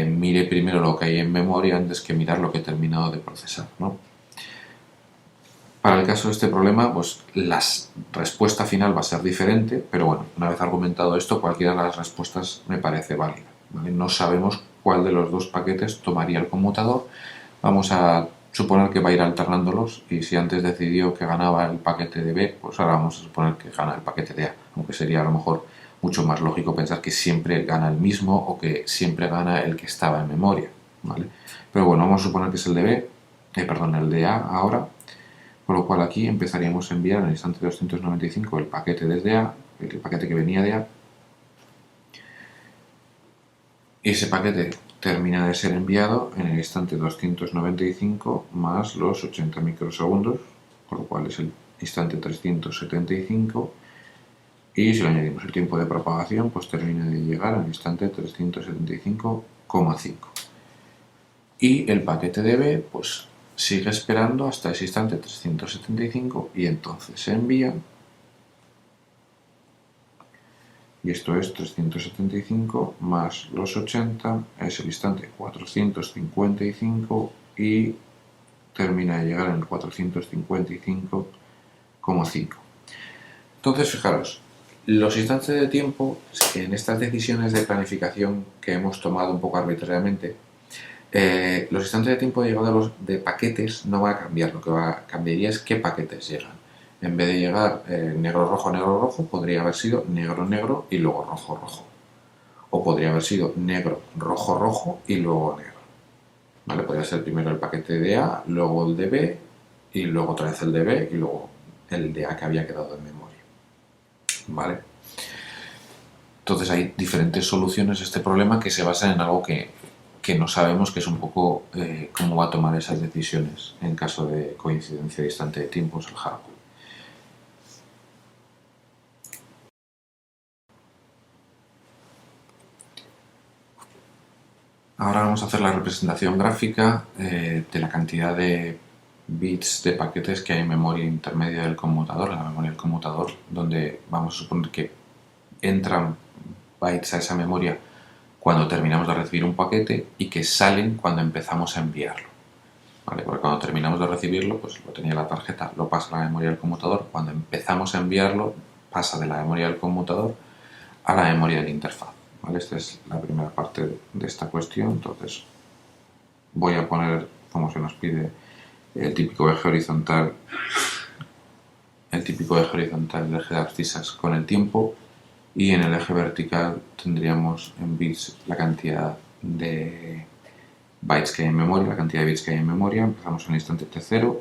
mire primero lo que hay en memoria antes que mirar lo que he terminado de procesar, ¿no? Para el caso de este problema, pues la respuesta final va a ser diferente, pero bueno, una vez argumentado esto, cualquiera de las respuestas me parece válida, ¿vale? No sabemos cuál de los dos paquetes tomaría el conmutador. Vamos a suponer que va a ir alternándolos y si antes decidió que ganaba el paquete de B, pues ahora vamos a suponer que gana el paquete de A, aunque sería a lo mejor mucho más lógico pensar que siempre gana el mismo o que siempre gana el que estaba en memoria, ¿vale? Pero bueno, vamos a suponer que es el de B, el de A ahora. Con lo cual aquí empezaríamos a enviar en el instante 295 el paquete desde A, el paquete que venía de A, y ese paquete termina de ser enviado en el instante 295 más los 80 microsegundos, con lo cual es el instante 375, y si le añadimos el tiempo de propagación, pues termina de llegar al instante 375,5. Y el paquete de B, pues sigue esperando hasta ese instante 375 y entonces se envía, y esto es 375 más los 80 es el instante 455 y termina de llegar en el 455,5. Entonces, fijaros, los instantes de tiempo en estas decisiones de planificación que hemos tomado un poco arbitrariamente, los instantes de tiempo de llegada de paquetes no va a cambiar, lo que cambiaría es qué paquetes llegan. En vez de llegar negro, rojo, podría haber sido negro, negro y luego rojo, rojo. O podría haber sido negro, rojo, rojo y luego negro. ¿Vale? Podría ser primero el paquete de A, luego el de B y luego otra vez el de B y luego el de A que había quedado en memoria. ¿Vale? Entonces hay diferentes soluciones a este problema que se basan en algo que no sabemos, que es un poco cómo va a tomar esas decisiones en caso de coincidencia de instante de tiempos el hardware. Ahora vamos a hacer la representación gráfica de la cantidad de bits de paquetes que hay en memoria intermedia del conmutador, en la memoria del conmutador, donde vamos a suponer que entran bytes a esa memoria cuando terminamos de recibir un paquete y que salen cuando empezamos a enviarlo. ¿Vale? Porque cuando terminamos de recibirlo, pues lo tenía la tarjeta, lo pasa a la memoria del conmutador. Cuando empezamos a enviarlo, pasa de la memoria del conmutador a la memoria de la interfaz. ¿Vale? Esta es la primera parte de esta cuestión. Entonces voy a poner, como se nos pide, el típico eje horizontal del eje de abscisas con el tiempo, y en el eje vertical tendríamos en bits la cantidad de bytes que hay en memoria, la cantidad de bits que hay en memoria. Empezamos en el instante T0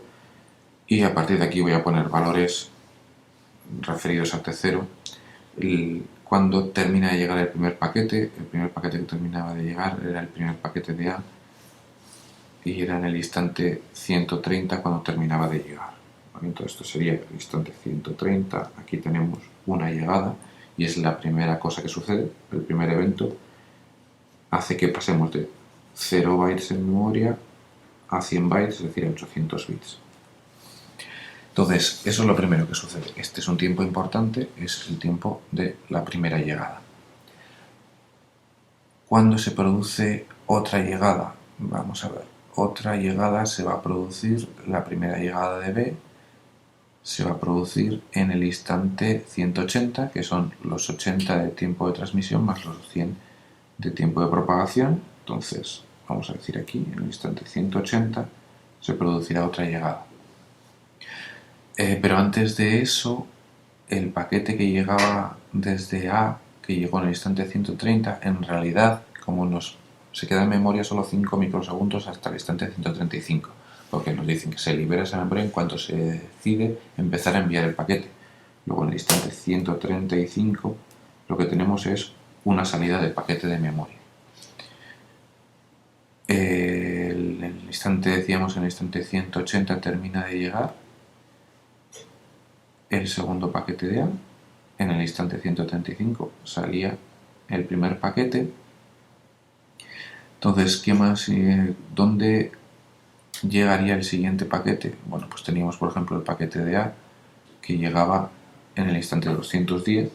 y a partir de aquí voy a poner valores referidos a T0 cuando termina de llegar el primer paquete. El primer paquete que terminaba de llegar era el primer paquete de A y era en el instante 130 cuando terminaba de llegar. Entonces esto sería el instante 130. Aquí tenemos una llegada y es la primera cosa que sucede. El primer evento hace que pasemos de 0 bytes en memoria a 100 bytes, es decir, a 800 bits. Entonces, eso es lo primero que sucede. Este es un tiempo importante, es el tiempo de la primera llegada. ¿Cuándo se produce otra llegada? Vamos a ver. Otra llegada se va a producir, la primera llegada de B se va a producir en el instante 180, que son los 80 de tiempo de transmisión más los 100 de tiempo de propagación. Entonces, vamos a decir aquí, en el instante 180 se producirá otra llegada. Pero antes de eso, el paquete que llegaba desde A, que llegó en el instante 130, en realidad, como se queda en memoria solo 5 microsegundos hasta el instante 135, porque nos dicen que se libera esa memoria en cuanto se decide empezar a enviar el paquete. Luego en el instante 135 lo que tenemos es una salida de paquete de memoria. El instante, decíamos, en el instante 180 termina de llegar el segundo paquete de A. En el instante 135 salía el primer paquete. Entonces, ¿qué más? ¿Dónde llegaría el siguiente paquete. Bueno, pues teníamos por ejemplo el paquete de A que llegaba en el instante 210.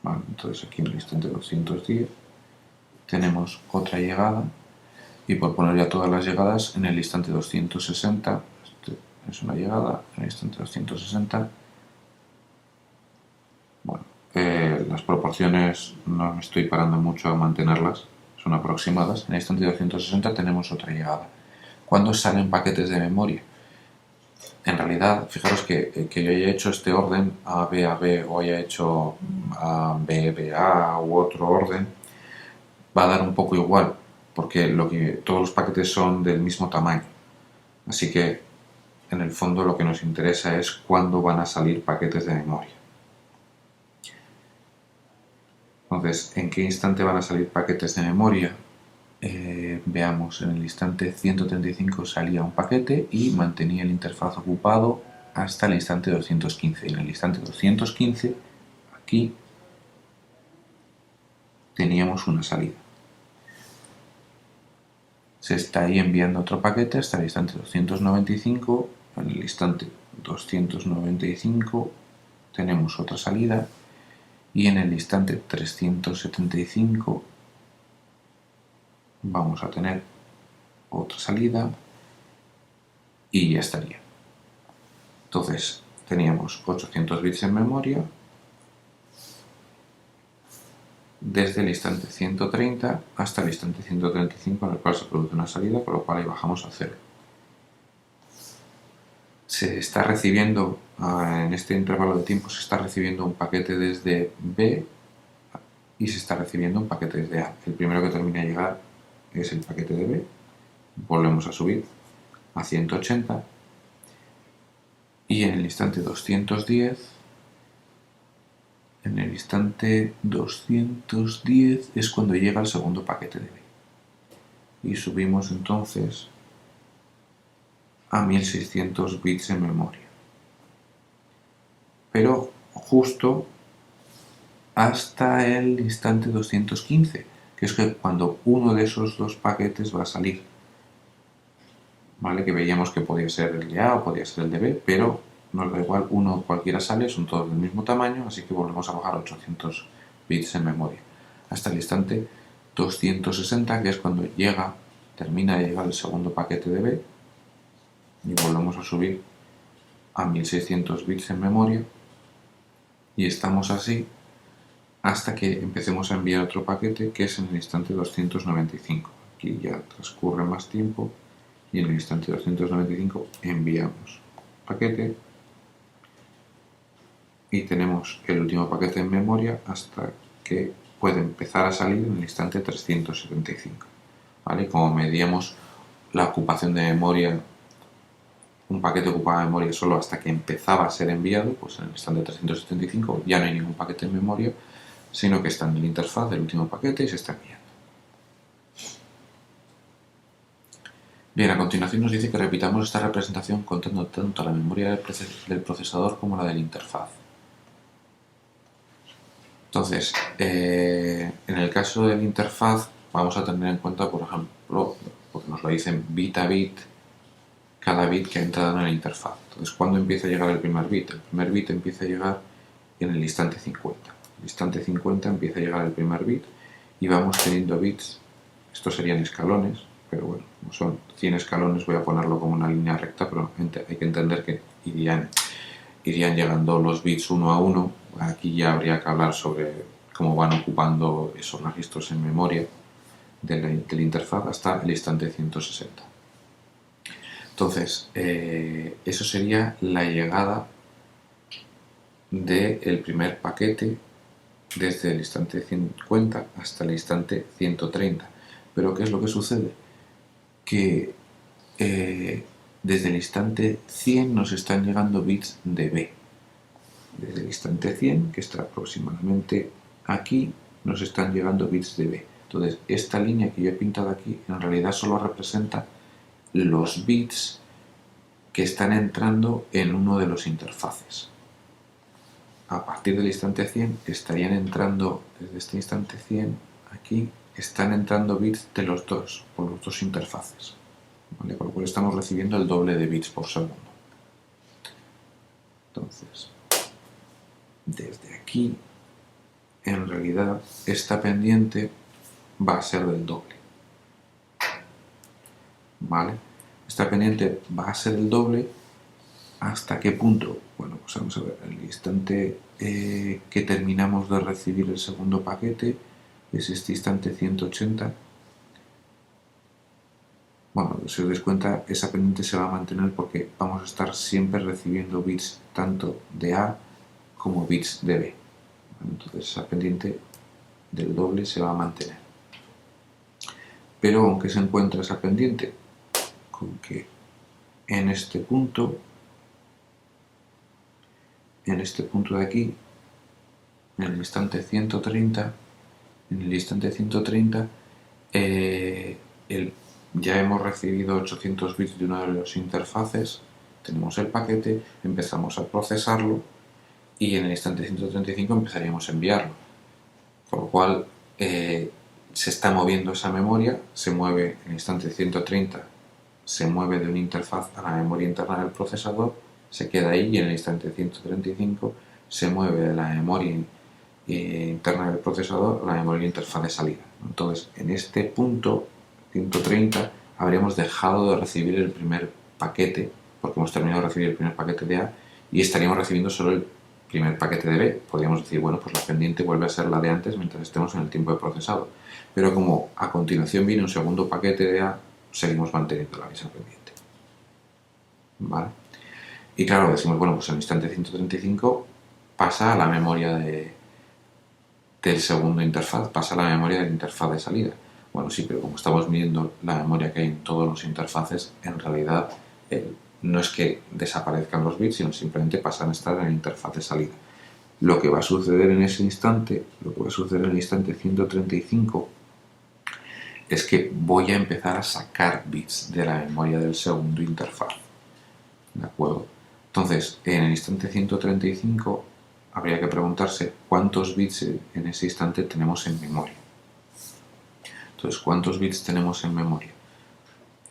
Vale, entonces aquí en el instante 210 tenemos otra llegada, y por poner ya todas las llegadas, en el instante 260, este es una llegada, en el instante 260, bueno, las proporciones no me estoy parando mucho a mantenerlas, son aproximadas. En el instante 260 tenemos otra llegada. ¿Cuándo salen paquetes de memoria? En realidad, fijaros que yo haya hecho este orden A, B, A, B, o haya hecho A, B, B, A u otro orden, va a dar un poco igual, porque todos los paquetes son del mismo tamaño. Así que, en el fondo, lo que nos interesa es cuándo van a salir paquetes de memoria. Entonces, ¿en qué instante van a salir paquetes de memoria? Veamos, en el instante 135 salía un paquete y mantenía el interfaz ocupado hasta el instante 215. Y en el instante 215, aquí, teníamos una salida. Se está ahí enviando otro paquete hasta el instante 295. En el instante 295 tenemos otra salida, y en el instante 375 vamos a tener otra salida y ya estaría. Entonces teníamos 800 bits en memoria desde el instante 130 hasta el instante 135, en el cual se produce una salida, con lo cual ahí bajamos a 0. Se está recibiendo, en este intervalo de tiempo, se está recibiendo un paquete desde B y se está recibiendo un paquete desde A. El primero que termina de llegar es el paquete de B. Volvemos a subir a 180 y en el instante 210, es cuando llega el segundo paquete de B. Y subimos entonces a 1600 bits en memoria. Pero justo hasta el instante 215, que es cuando uno de esos dos paquetes va a salir. ¿Vale? Que veíamos que podía ser el de A o podía ser el de B, pero nos da igual, uno cualquiera sale, son todos del mismo tamaño, así que volvemos a bajar 800 bits en memoria. Hasta el instante 260, que es cuando termina de llegar el segundo paquete de B, y volvemos a subir a 1600 bits en memoria, y estamos así hasta que empecemos a enviar otro paquete, que es en el instante 295. Aquí ya transcurre más tiempo y en el instante 295 enviamos paquete y tenemos el último paquete en memoria hasta que puede empezar a salir en el instante 375. ¿Vale? Como medíamos la ocupación de memoria, un paquete ocupaba memoria solo hasta que empezaba a ser enviado, pues en el instante 375 ya no hay ningún paquete en memoria, sino que está en el interfaz del último paquete y se está enviando. Bien, a continuación nos dice que repitamos esta representación contando tanto la memoria del procesador como la del interfaz. Entonces, en el caso del interfaz vamos a tener en cuenta, por ejemplo, porque nos lo dicen bit a bit, cada bit que ha entrado en el interfaz. Entonces, ¿cuándo empieza a llegar el primer bit? El primer bit empieza a llegar en el instante 50. En el instante 50 empieza a llegar el primer bit y vamos teniendo bits, estos serían escalones, pero bueno, como son 100 escalones voy a ponerlo como una línea recta, pero hay que entender que irían llegando los bits uno a uno. Aquí ya habría que hablar sobre cómo van ocupando esos registros en memoria de la interfaz hasta el instante 160. Entonces, eso sería la llegada del primer paquete desde el instante 50 hasta el instante 130. Pero ¿qué es lo que sucede? Que desde el instante 100 nos están llegando bits de B. Desde el instante 100, que está aproximadamente aquí, nos están llegando bits de B. Entonces, esta línea que yo he pintado aquí en realidad solo representa los bits que están entrando en uno de los interfaces. A partir del instante 100 estarían entrando, desde este instante 100, aquí, están entrando bits de los dos, por los dos interfaces. ¿vale? Con lo cual estamos recibiendo el doble de bits por segundo. Entonces, desde aquí, en realidad, esta pendiente va a ser del doble, ¿vale? Esta pendiente va a ser el doble. ¿Hasta qué punto? Bueno, pues vamos a ver, el instante que terminamos de recibir el segundo paquete es este instante 180. Bueno, si os dais cuenta, esa pendiente se va a mantener porque vamos a estar siempre recibiendo bits tanto de A como bits de B. Entonces esa pendiente del doble se va a mantener. Pero aunque se encuentra esa pendiente con que en este punto de aquí, en el instante 130, ya hemos recibido 800 bits de una de las interfaces, tenemos el paquete, empezamos a procesarlo y en el instante 135 empezaríamos a enviarlo. Con lo cual se está moviendo esa memoria, se mueve en el instante 130, se mueve de una interfaz a la memoria interna del procesador, se queda ahí y en el instante 135 se mueve de la memoria interna del procesador a la memoria interfaz de salida. Entonces, en este punto 130 habríamos dejado de recibir el primer paquete, porque hemos terminado de recibir el primer paquete de A y estaríamos recibiendo solo el primer paquete de B. Podríamos decir, bueno, pues la pendiente vuelve a ser la de antes mientras estemos en el tiempo de procesado. Pero como a continuación viene un segundo paquete de A, seguimos manteniendo la misma pendiente. ¿Vale? Y claro, decimos, bueno, pues en el instante 135 pasa a la memoria del segundo interfaz, pasa a la memoria de la interfaz de salida. Bueno, sí, pero como estamos midiendo la memoria que hay en todos los interfaces, en realidad no es que desaparezcan los bits, sino simplemente pasan a estar en la interfaz de salida. Lo que va a suceder en ese instante, lo que va a suceder en el instante 135, es que voy a empezar a sacar bits de la memoria del segundo interfaz. ¿De acuerdo? Entonces, en el instante 135 habría que preguntarse cuántos bits en ese instante tenemos en memoria. Entonces, ¿cuántos bits tenemos en memoria?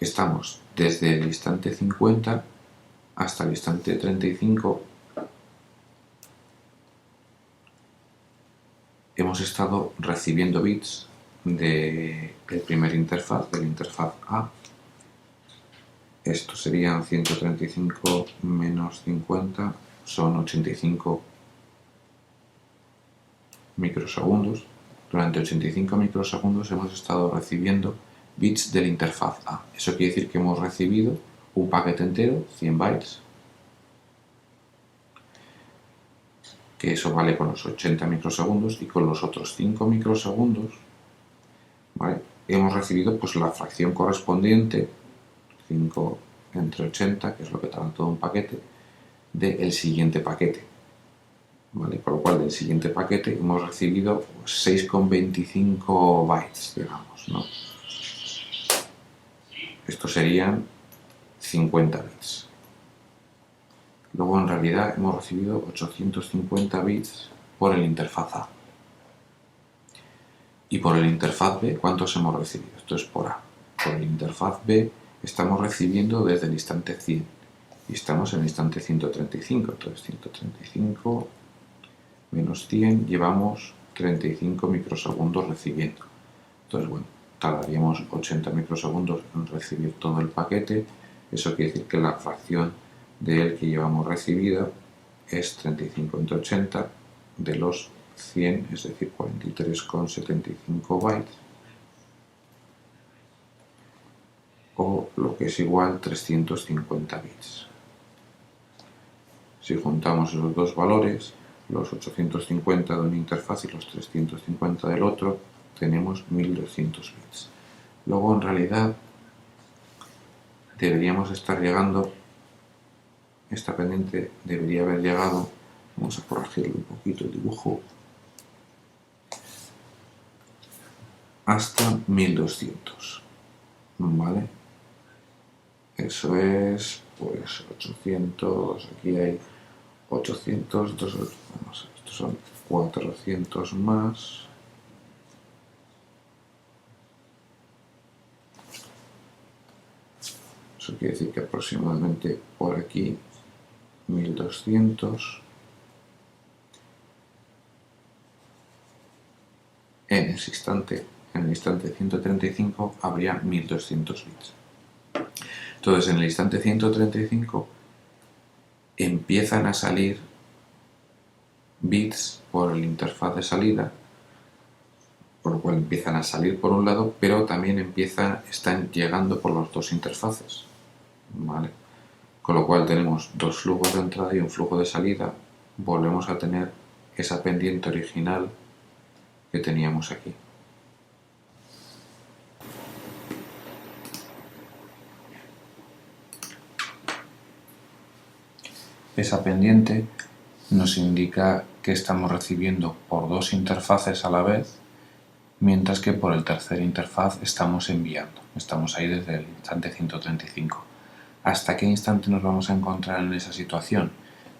Estamos desde el instante 50 hasta el instante 35. Hemos estado recibiendo bits del primer interfaz, de la interfaz A. Esto serían 135 menos 50, son 85 microsegundos. Durante 85 microsegundos hemos estado recibiendo bits de la interfaz A. Eso quiere decir que hemos recibido un paquete entero, 100 bytes, que eso vale con los 80 microsegundos, y con los otros 5 microsegundos, ¿vale?, hemos recibido pues la fracción correspondiente, 5 entre 80, que es lo que tarda todo un paquete, del siguiente paquete. ¿Vale? Por lo cual del siguiente paquete hemos recibido 6,25 bytes, digamos, ¿no? Esto serían 50 bits. Luego en realidad hemos recibido 850 bits por el interfaz A. Y por el interfaz B, ¿cuántos hemos recibido? Esto es por A. Por el interfaz B estamos recibiendo desde el instante 100 y estamos en el instante 135. Entonces 135 menos 100, llevamos 35 microsegundos recibiendo. Entonces, bueno, tardaríamos 80 microsegundos en recibir todo el paquete. Eso quiere decir que la fracción de él que llevamos recibida es 35 entre 80 de los 100, es decir, 43,75 bytes, o lo que es igual 350 bits. Si juntamos esos dos valores, los 850 de una interfaz y los 350 del otro, tenemos 1200 bits. Luego, en realidad, deberíamos estar llegando, esta pendiente debería haber llegado, vamos a corregirle un poquito el dibujo, hasta 1200, ¿vale? Eso es, pues, 800, aquí hay 800, vamos, estos son 400 más, Eso quiere decir que aproximadamente por aquí 1200. En el instante 135 habría 1200 bits. Entonces, en el instante 135 empiezan a salir bits por el interfaz de salida, por lo cual empiezan a salir por un lado, pero también están llegando por los dos interfaces, ¿vale? Con lo cual tenemos dos flujos de entrada y un flujo de salida. Volvemos a tener esa pendiente original que teníamos aquí. Esa pendiente nos indica que estamos recibiendo por dos interfaces a la vez, mientras que por el tercer interfaz estamos enviando. Estamos ahí desde el instante 135. ¿Hasta qué instante nos vamos a encontrar en esa situación?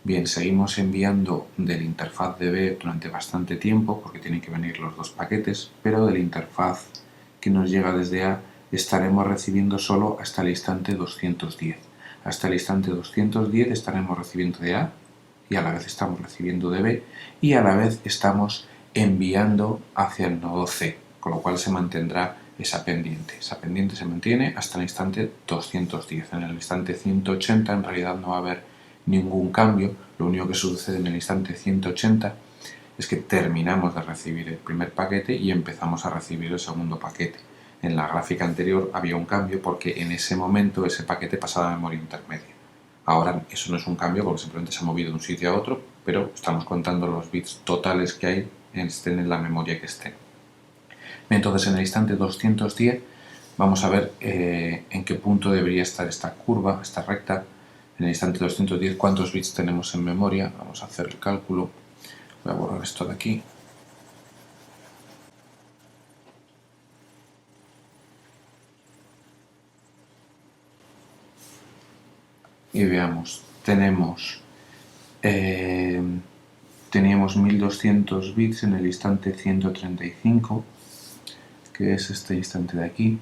Bien, seguimos enviando del interfaz de B durante bastante tiempo, porque tienen que venir los dos paquetes, pero del interfaz que nos llega desde A estaremos recibiendo solo hasta el instante 210. Hasta el instante 210 estaremos recibiendo de A y a la vez estamos recibiendo de B y a la vez estamos enviando hacia el nodo C, con lo cual se mantendrá esa pendiente. Esa pendiente se mantiene hasta el instante 210. En el instante 180 en realidad no va a haber ningún cambio. Lo único que sucede en el instante 180 es que terminamos de recibir el primer paquete y empezamos a recibir el segundo paquete. En la gráfica anterior había un cambio porque en ese momento ese paquete pasaba a memoria intermedia. Ahora eso no es un cambio porque simplemente se ha movido de un sitio a otro, pero estamos contando los bits totales que hay, estén en la memoria que estén. Entonces en el instante 210 vamos a ver en qué punto debería estar esta curva, esta recta. En el instante 210 cuántos bits tenemos en memoria. Vamos a hacer el cálculo. Voy a borrar esto de aquí. Y veamos, teníamos 1200 bits en el instante 135, que es este instante de aquí,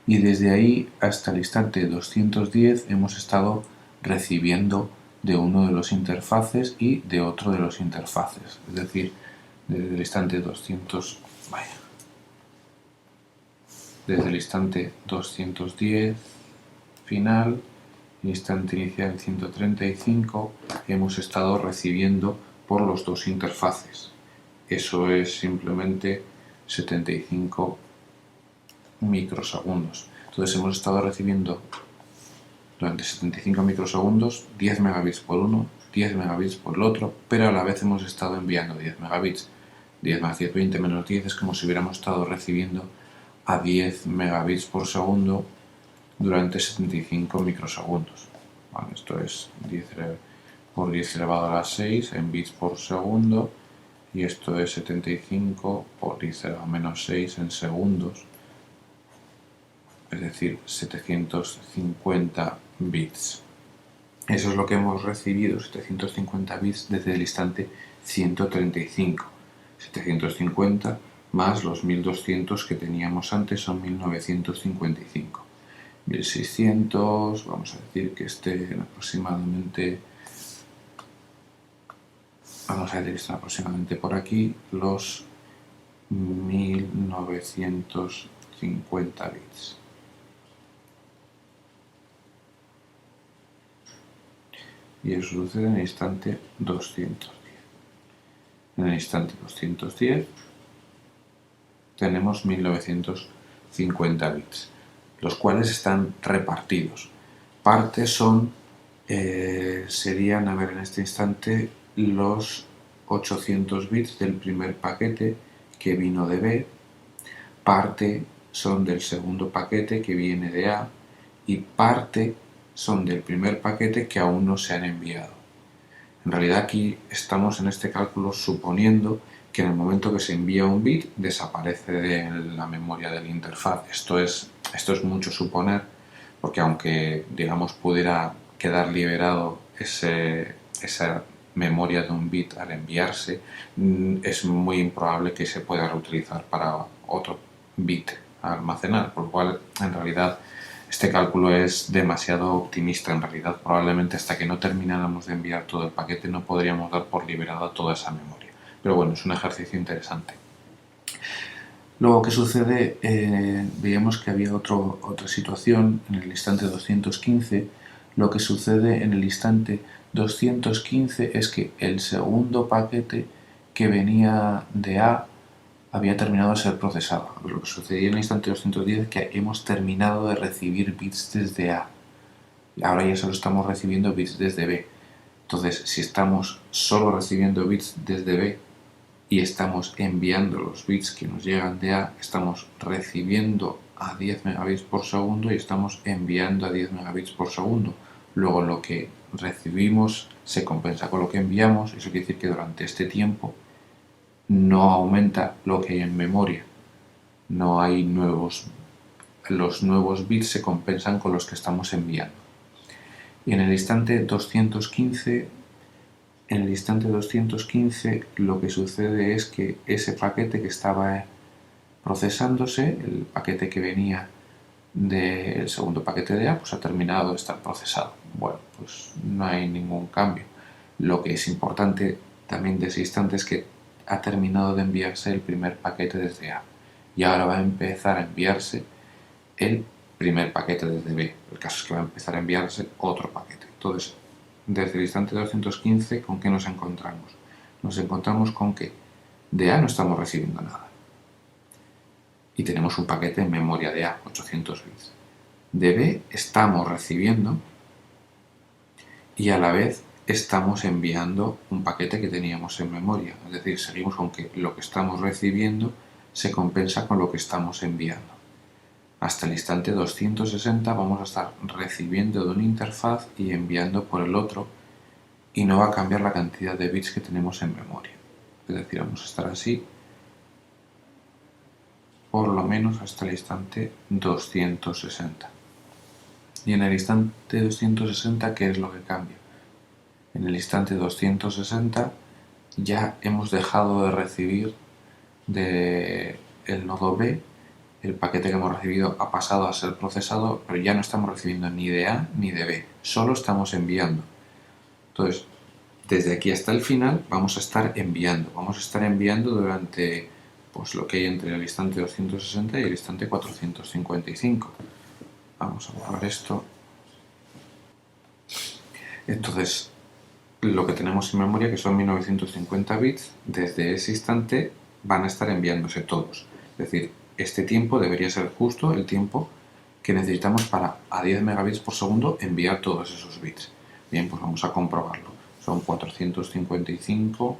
y desde ahí hasta el instante 210 hemos estado recibiendo de uno de los interfaces y de otro de los interfaces, es decir, desde el instante 210 final, instante inicial 135, hemos estado recibiendo por los dos interfaces. Eso es simplemente 75 microsegundos. Entonces hemos estado recibiendo durante 75 microsegundos 10 megabits por uno, 10 megabits por el otro, pero a la vez hemos estado enviando 10 megabits. 10 más 10, 20 menos 10 es como si hubiéramos estado recibiendo a 10 megabits por segundo durante 75 microsegundos. Vale, esto es 10 por 10 elevado a la 6 en bits por segundo, y esto es 75 por 10 elevado a menos 6 en segundos, es decir, 750 bits. Eso es lo que hemos recibido, 750 bits desde el instante 135. 750 más los 1200 que teníamos antes son 1955. 1600, vamos a decir que estén aproximadamente, por aquí, los 1950 bits. Y eso sucede en el instante 210. En el instante 210 tenemos 1950 bits, los cuales están repartidos. Parte serían, en este instante, los 800 bits del primer paquete que vino de B, parte son del segundo paquete que viene de A y parte son del primer paquete que aún no se han enviado. En realidad aquí estamos en este cálculo suponiendo que en el momento que se envía un bit desaparece de la memoria de la interfaz. Esto es mucho suponer, porque aunque digamos pudiera quedar liberado esa memoria de un bit al enviarse, es muy improbable que se pueda reutilizar para otro bit a almacenar, por lo cual en realidad Este cálculo es demasiado optimista en realidad. Probablemente hasta que no termináramos de enviar todo el paquete no podríamos dar por liberada toda esa memoria. Pero bueno, es un ejercicio interesante. Luego, ¿qué sucede? Veíamos que había otra situación en el instante 215. Lo que sucede en el instante 215 es que el segundo paquete que venía de A había terminado de ser procesado. Lo que sucedía en el instante 210 es que hemos terminado de recibir bits desde A. Ahora ya solo estamos recibiendo bits desde B. Entonces, si estamos solo recibiendo bits desde B y estamos enviando los bits que nos llegan de A, estamos recibiendo a 10 megabits por segundo y estamos enviando a 10 megabits por segundo. Luego lo que recibimos se compensa con lo que enviamos. Eso quiere decir que durante este tiempo no aumenta lo que hay en memoria. No hay los nuevos bits se compensan con los que estamos enviando. Y en el instante 215 lo que sucede es que ese paquete que estaba procesándose, el paquete que venía del segundo paquete de A, pues ha terminado de estar procesado. Bueno, pues no hay ningún cambio. Lo que es importante también de ese instante es que ha terminado de enviarse el primer paquete desde A y ahora va a empezar a enviarse el primer paquete desde B. El caso es que va a empezar a enviarse otro paquete. Entonces, desde el instante 215, ¿con qué nos encontramos? Nos encontramos con que de A no estamos recibiendo nada. Y tenemos un paquete en memoria de A, 800 bits. De B estamos recibiendo y a la vez estamos enviando un paquete que teníamos en memoria. Es decir, seguimos con que lo que estamos recibiendo se compensa con lo que estamos enviando. Hasta el instante 260 vamos a estar recibiendo de una interfaz y enviando por el otro, y no va a cambiar la cantidad de bits que tenemos en memoria. Es decir, vamos a estar así por lo menos hasta el instante 260. Y en el instante 260, ¿qué es lo que cambia? En el instante 260 ya hemos dejado de recibir del nodo B. El paquete que hemos recibido ha pasado a ser procesado, pero ya no estamos recibiendo ni de A ni de B, solo estamos enviando. Entonces, desde aquí hasta el final vamos a estar enviando durante pues, lo que hay entre el instante 260 y el instante 455. Vamos a borrar esto. Entonces, lo que tenemos en memoria, que son 1950 bits, desde ese instante van a estar enviándose todos. Es decir, este tiempo debería ser justo el tiempo que necesitamos para a 10 megabits por segundo enviar todos esos bits. Bien, pues vamos a comprobarlo. Son 455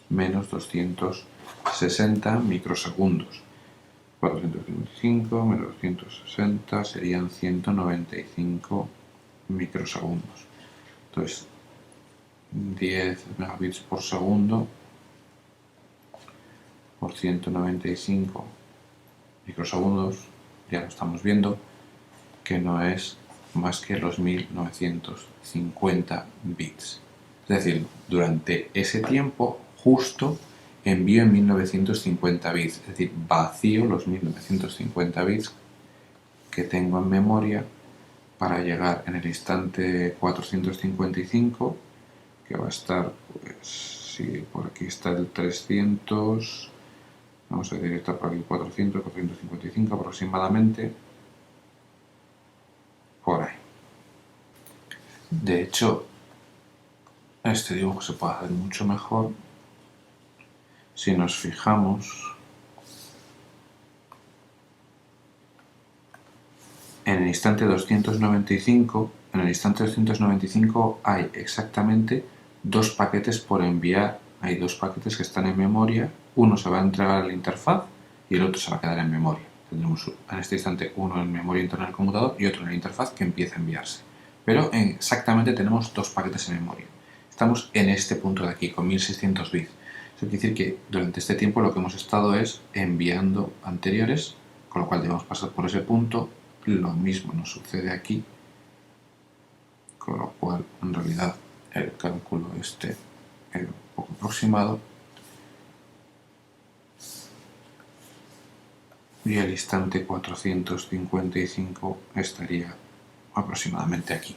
menos 260 microsegundos. 455 menos 260 serían 195 microsegundos. Entonces, 10 megabits por segundo por 195 microsegundos, ya lo estamos viendo, que no es más que los 1950 bits. Es decir, durante ese tiempo justo envío en 1950 bits, es decir, vacío los 1950 bits que tengo en memoria para llegar en el instante 455, que va a estar, pues, si por aquí está el 300, vamos a decir que está por aquí 400, 455 aproximadamente, por ahí. De hecho, este dibujo se puede hacer mucho mejor si nos fijamos en el instante 295. En el instante 295 hay exactamente dos paquetes por enviar. Hay dos paquetes que están en memoria. Uno se va a entregar a la interfaz y el otro se va a quedar en memoria. Tendremos en este instante uno en memoria interna del computador y otro en la interfaz que empieza a enviarse. Pero exactamente tenemos dos paquetes en memoria. Estamos en este punto de aquí, con 1600 bits. Eso quiere decir que durante este tiempo lo que hemos estado es enviando anteriores, con lo cual debemos pasar por ese punto. Lo mismo nos sucede aquí, con lo cual en realidad el cálculo este es un poco aproximado. Y y el instante 455 estaría aproximadamente aquí.